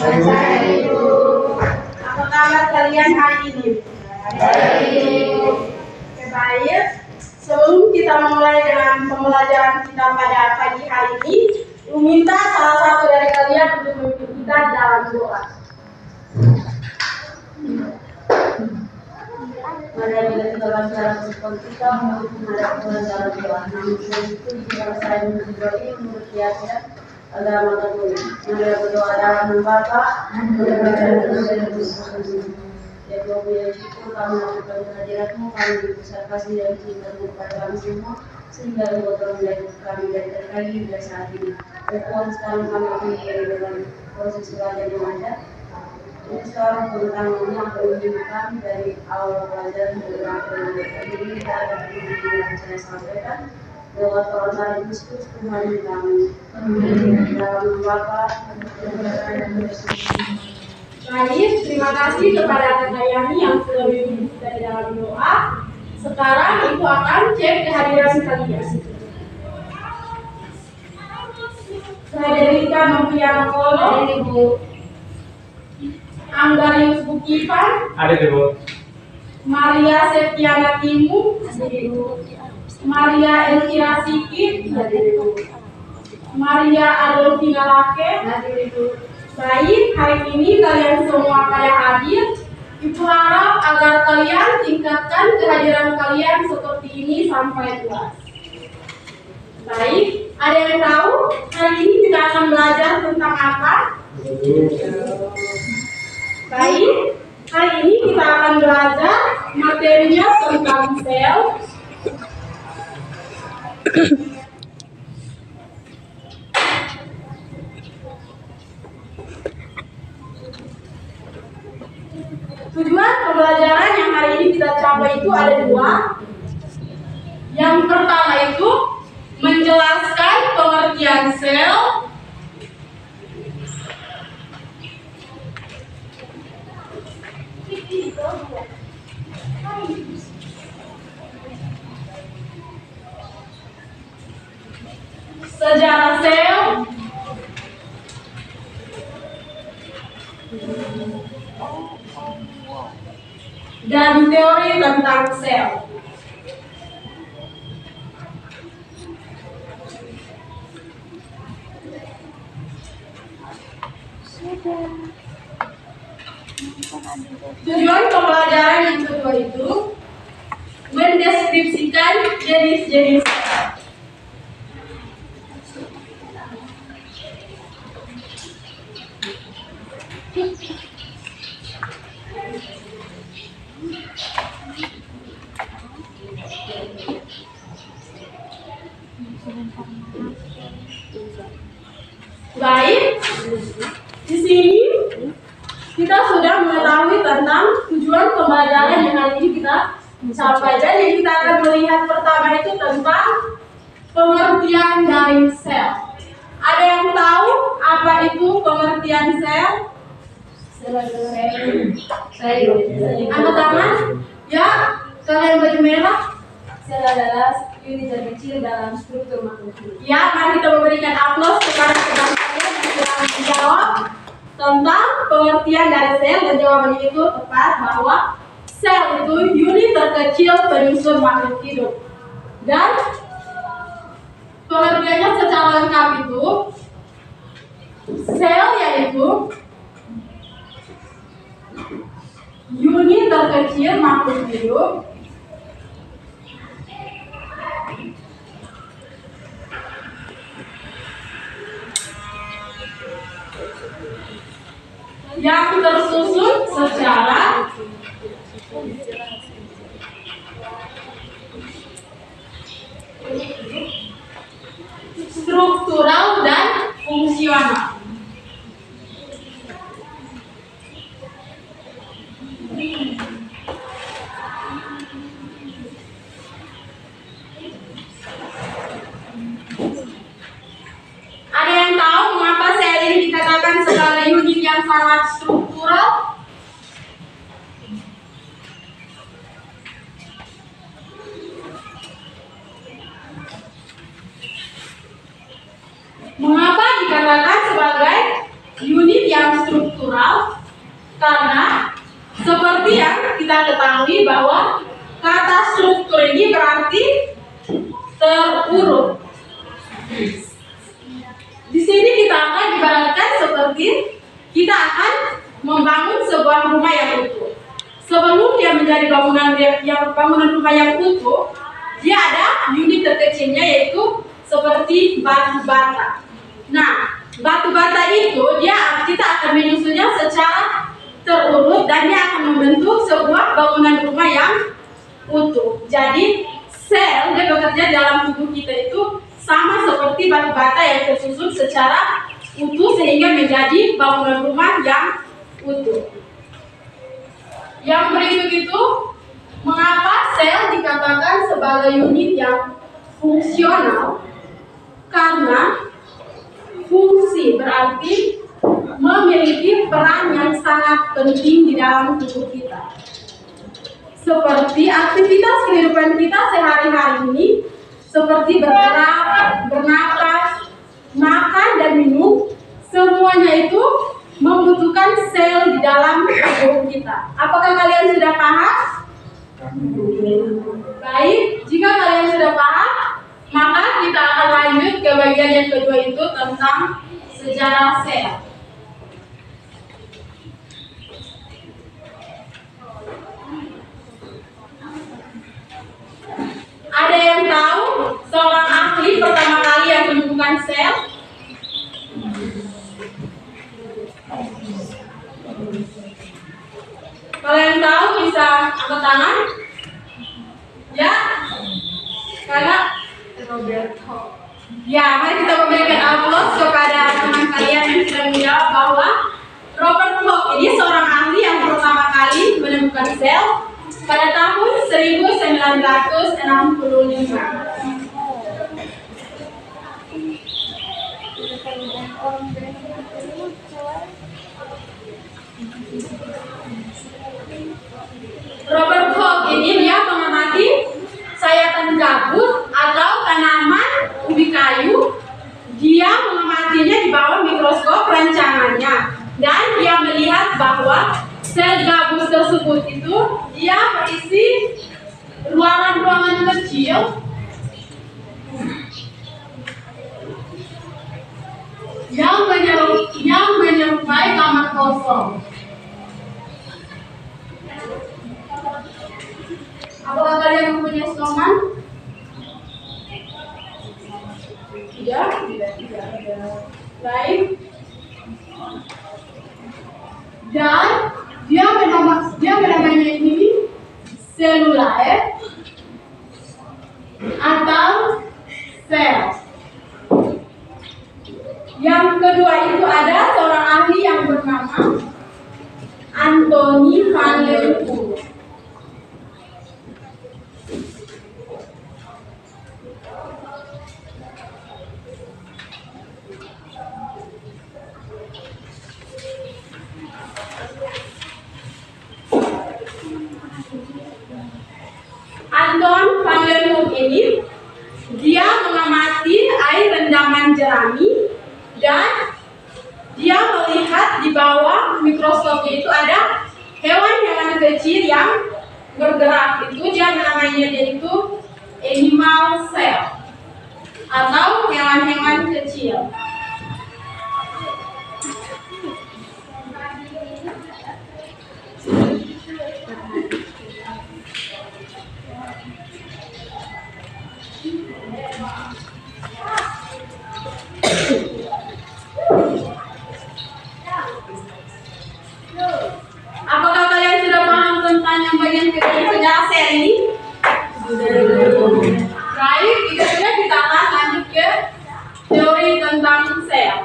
Saya Ibu. Apa kabar kalian hari ini? Baik. Baik. Sebelum kita memulai dengan pembelajaran kita pada pagi hari ini, Ibu minta salah satu dari kalian untuk memimpin kita dalam doa. Mari kita baca respon kita untuk menghadap Tuhan dalam doa. Namun itu jika saya berdoa menurut keyakinan agama tertulis. Mari berdoa dalam nama Bapa dan ya Tuhan yang syukur kami melakukan kehadiratmu, kami besar kasih dan cintamu kepada kami semua, sehingga Engkau telah melahirkan kami dari tadi hingga saat ini. Ya Tuhan, sekarang kami berdiri dengan proses belajar yang ada. Ini sekarang pengetahuanmu akan menjadi kami dari awal belajar beberapa ini kita ada di yang saya sampaikan lewat Tuhan Yesus Tuhan kami. Dalam Bapa dan Baik, terima kasih kepada Kakak Yani yang sudah memimpin kita di dalam doa. Sekarang Ibu akan cek kehadiran kalian. Frederica Noviana Kolo, Ibu. Anggarius Bukipan, ada Ibu. Maria Septiana Timu, Ibu. Maria Elvira Sikit, Ibu. Maria Adolfina Lake, Ibu. Baik, hari ini kalian semua pada hadir. Ibu harap agar kalian tingkatkan kehadiran kalian seperti ini sampai puas. Baik, ada yang tahu hari ini kita akan belajar tentang apa? Baik, hari ini kita akan belajar materinya tentang sel. Tujuan pembelajaran yang hari ini kita capai itu ada dua. Yang pertama itu menjelaskan pengertian sel. Sejarah sel. Dan teori tentang sel. Tujuan pembelajaran yang kedua itu mendeskripsikan jenis-jenis sel. Baik, di sini kita sudah mengetahui tentang tujuan pembelajaran yang hari ini kita capai. Jadi kita akan melihat pertama itu tentang pengertian dari sel. Ada yang tahu apa itu pengertian sel? Saya. Angkat tangan. Ya, kalian baju merah. Sel adalah unit terkecil dalam struktur makhluk hidup. Ya, mari kita memberikan aplaus kepada teman kalian yang telah menjawab tentang pengertian dari sel, dan jawabannya itu tepat bahwa sel itu unit terkecil penyusun makhluk hidup. Dan pengertiannya secara lengkap itu sel yaitu unit terkecil makhluk hidup yang tersusun secara struktural dan fungsional. Ada yang tahu mengapa sel ini dikatakan sebagai unit yang sangat struktural? Mengapa dikatakan sebagai unit yang struktural? Karena seperti yang kita ketahui bahwa kata struktur ini berarti terurut. Di sini kita akan ibaratkan seperti kita akan membangun sebuah rumah yang utuh. Sebelum dia menjadi bangunan rumah yang utuh, dia ada unit terkecilnya yaitu seperti batu bata. Nah, batu bata itu kita akan menyusunnya secara terurut dan dia akan membentuk sebuah bangunan rumah yang utuh. Jadi sel dia bekerja dalam tubuh kita itu sama seperti batu bata yang tersusun secara utuh sehingga menjadi bangunan rumah yang utuh. Yang berikut itu, mengapa sel dikatakan sebagai unit yang fungsional? Karena fungsi berarti memiliki peran yang sangat penting di dalam tubuh kita. Seperti aktivitas kehidupan kita sehari-hari ini, seperti bergerak, bernapas, makan dan minum, semuanya itu membutuhkan sel di dalam tubuh kita. Apakah kalian sudah paham? Baik, jika kalian sudah paham, maka kita akan lanjut ke bagian yang kedua itu tentang sejarah sel. Ada yang tahu seorang ahli pertama kali yang menemukan sel? Kalau yang tahu bisa angkat tangan. Ya, karena Roberto. Ya, mari kita memberikan aplaus kepada teman kalian yang sudah menjawab bahwa Robert Koch ini seorang ahli yang pertama kali menemukan sel pada tahun 1965. Robert Koch ini dia mengamati sayatan gabus atau tanaman ubi kayu. Dia mengamatinya di bawah mikroskop rancangannya dan dia melihat bahwa sel gabus tersebut itu dia berisi ruangan-ruangan kecil yang menyerupai kamar kosong. Apakah kalian mempunyai snowman? Tidak ada. Baik. Dan dia menamainya ini selulae atau sel. Yang kedua itu ada seorang ahli yang bernama Anthony van Leeuwenhoek. Anton van Leeuwenhoek ini dia mengamati air rendaman jerami dan dia melihat di bawah mikroskopnya itu ada hewan-hewan kecil yang bergerak. Itu dia namanya yaitu animal cell atau hewan-hewan kecil. Apakah kalian sudah paham tentang yang bagian kedua sejarah sel ini? Baik, itu sudah kita akan lanjut ke teori tentang sel.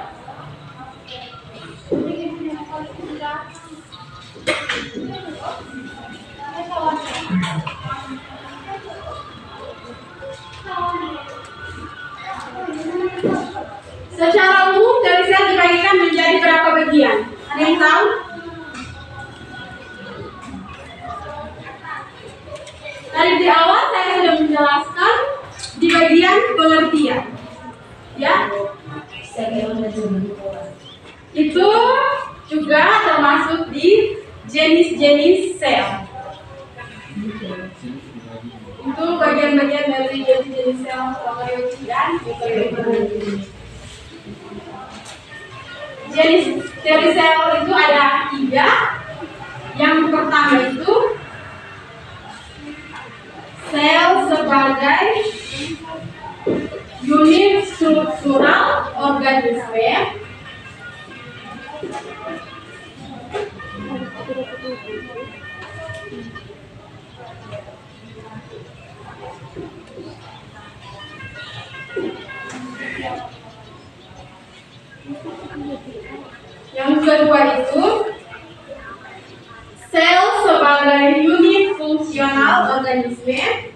Secara umum dari sel dibagikan menjadi berapa bagian? Ada yang tahu? Tadi di awal saya sudah menjelaskan di bagian pengertian, ya. Itu juga termasuk di jenis-jenis sel. Itu bagian-bagian dari jenis-jenis sel prokaryotik dan eukaryotik. Jenis dari sel itu ada 3. Yang pertama itu sel sebagai unit struktural organisme. Yang kedua itu sel sebagai unit fungsional organisme.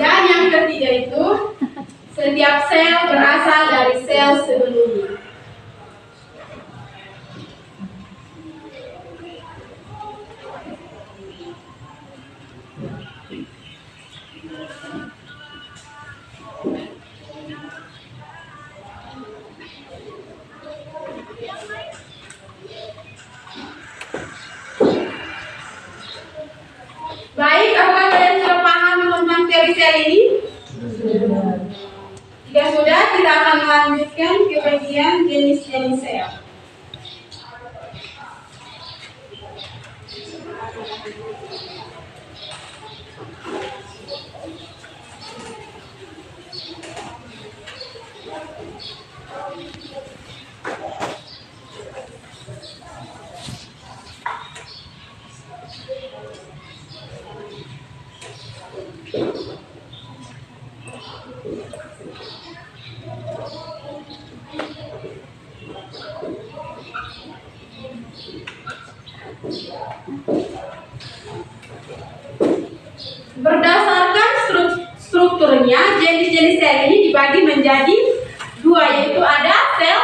Dan yang ketiga itu setiap sel berasal dari sel sebelumnya. Baik, apakah kalian sudah paham tentang teori sel ini? Jika sudah, kita akan melanjutkan ke bagian jenis-jenis sel. Berdasarkan strukturnya, jenis-jenis sel ini dibagi menjadi 2, yaitu ada sel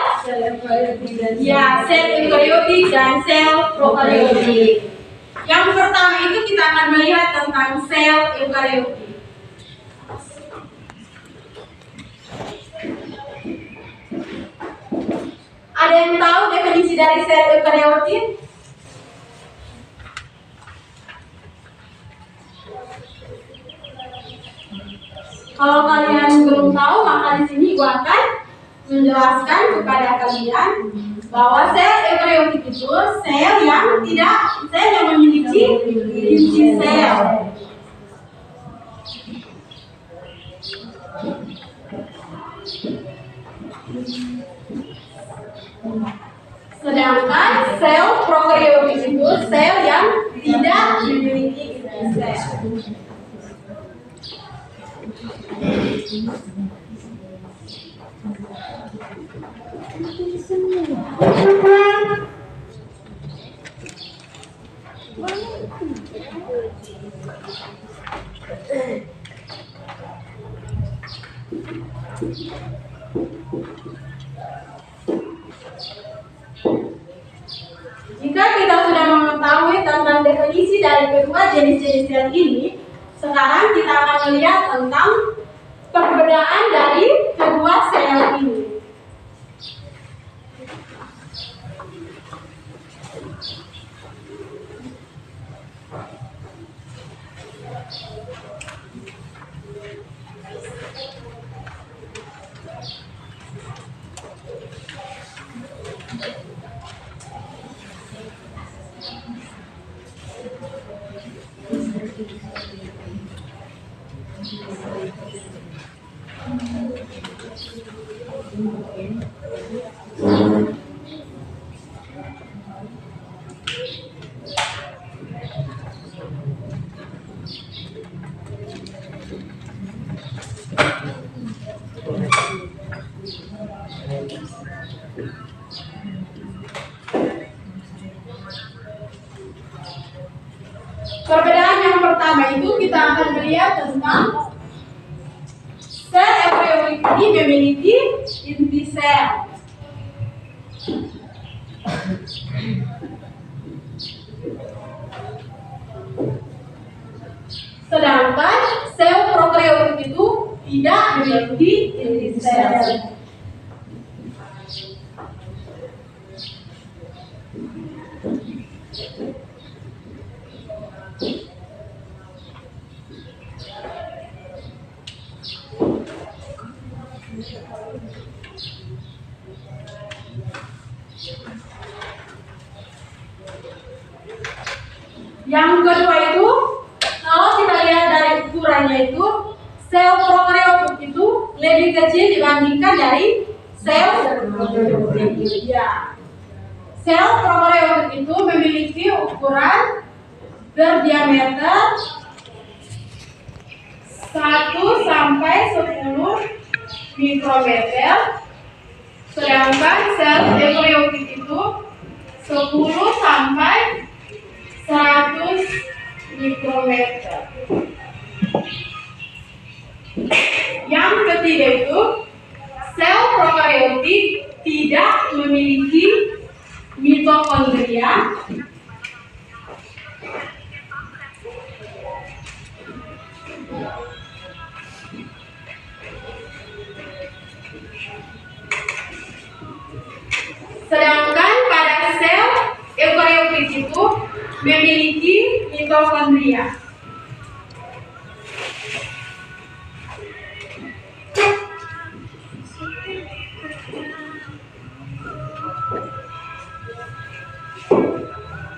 eukariotik dan sel prokaryotik. Yang pertama itu kita akan melihat tentang sel eukariotik. Ada yang tahu definisi dari sel eukariotik? Kalau kalian belum tahu, maka di sini gua akan menjelaskan kepada kalian bahwa sel eukariotik itu sel yang memiliki inti sel. Sedangkan sel prokaryotik itu sel yang tidak memiliki inti sel. Jika kita sudah mengetahui tentang definisi dari kedua jenis-jenis sel ini, sekarang kita akan melihat tentang perbedaan dari kedua sel ini. Perbedaan yang pertama itu kita akan melihat tentang sel eukariotik ini memiliki inti sel. Sedangkan sel prokariotik itu tidak memiliki inti sel. Yang kedua itu, kalau kita lihat dari ukurannya itu, sel prokariotik itu lebih kecil dibandingkan dari sel eukariotik. Ya. Sel prokariotik itu memiliki ukuran berdiameter 1 sampai 10 mikrometer, sedangkan sel eukariotik itu 10 sampai 100 mikrometer. Yang ketiga itu, sel prokariotik tidak memiliki mitokondria. Sedangkan pada sel eukariotik itu memiliki mitokondria.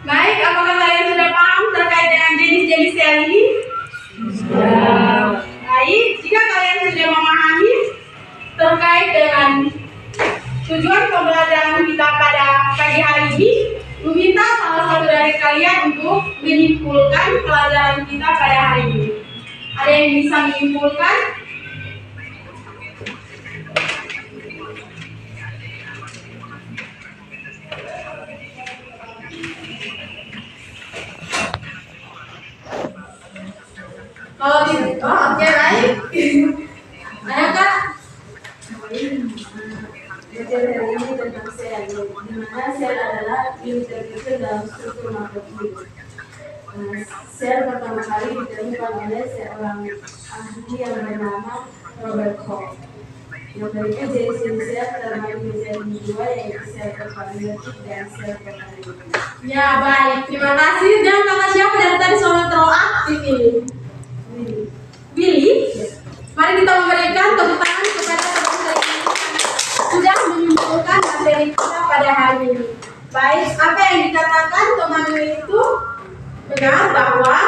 Baik, apakah kalian sudah paham terkait dengan jenis-jenis sel ini? Sudah. Baik, jika kalian sudah memahami terkait dengan tujuan pembelajaran kita pada pagi hari ini, meminta salah satu dari kalian untuk menyimpulkan pelajaran kita pada hari ini. Ada yang bisa menyimpulkan? Kalau tidak, oke, baik. Ada Kak? Materi hari ini tentang sel, di mana sel adalah unit terkecil dalam struktur makrobiom. Sel pertama kali ditemukan oleh seorang ahli yang bernama Robert Koch. Yang berikut jenis-jenis sel terbagi menjadi dua, yaitu sel prokariotik dan sel prokariotik. Ya, baik. Terima kasih. Dan kakak siapa dari tadi soal terlalu aktif ini? Billy. Mari kita memberikan tepuk tangan kepada teman-teman sudah menyimpulkan materi kita pada hari ini. Baik, apa yang dikatakan teman-teman itu benar bahwa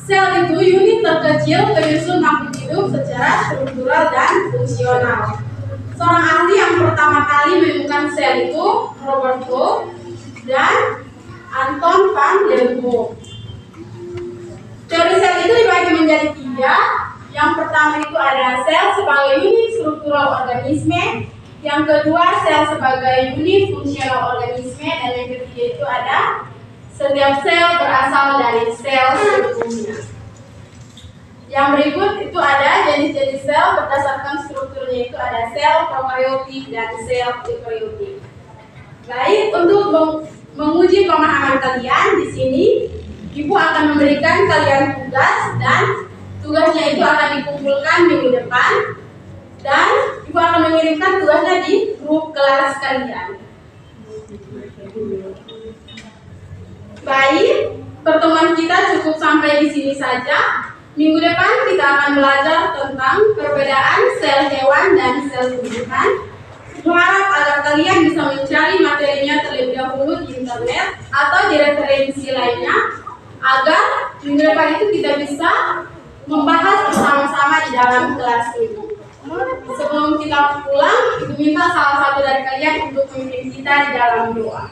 sel itu unit terkecil penyusun makhluk hidup secara struktural dan fungsional. Seorang ahli yang pertama kali menemukan sel itu Robert Koch dan Anton van Leeuwenhoek. Teori sel itu dibagi menjadi 3. Yang pertama itu ada sel sebagai unit struktural organisme, yang kedua sel sebagai unit fungsional organisme, dan yang ketiga itu ada setiap sel berasal dari sel sebelumnya. Yang berikut itu ada jenis-jenis sel berdasarkan strukturnya, itu ada sel prokariotik dan sel eukariotik. Baik, untuk menguji pemahaman kalian di sini, Ibu akan memberikan kalian tugas, dan tugasnya itu akan dikumpulkan minggu depan, dan Ibu akan mengirimkan tugasnya di grup kelas kalian. Baik, pertemuan kita cukup sampai di sini saja. Minggu depan kita akan belajar tentang perbedaan sel hewan dan sel tumbuhan. Berharap agar kalian bisa mencari materinya terlebih dahulu di internet atau di referensi lainnya, agar minggu depan itu kita bisa membahas bersama-sama di dalam kelas ini. Sebelum kita pulang, Ibu minta salah satu dari kalian untuk memimpin kita di dalam doa.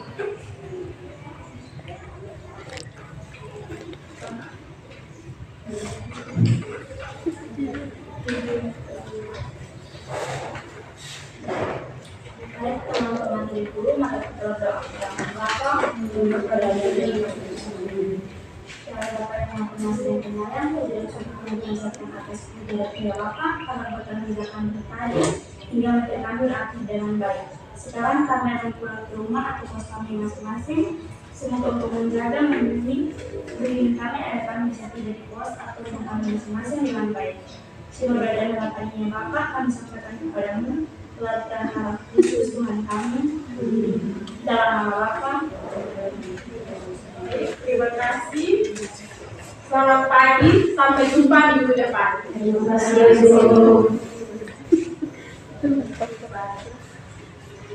Baik teman-teman Ibu, mari kita berdoa yang belakang untuk berdiri. Bapak yang masih dengaran, tidak cukup menjelaskan atas kejadian Bapak karena berkenan kami bertanya. hingga materi kami berakhir dengan baik. Sekarang kami akan pulang ke rumah atau kos kami masing-masing. Semoga untuk menjaga, melindungi kami agar kami bisa tidur di kos atau rumah kami masing-masing dengan baik. Semoga dan harapannya Bapak kami sampaikan kepadamu dan harap Yesus Tuhan kami dalam nama Bapa. Terima kasih. Selamat pagi, sampai jumpa minggu depan. Terima kasih.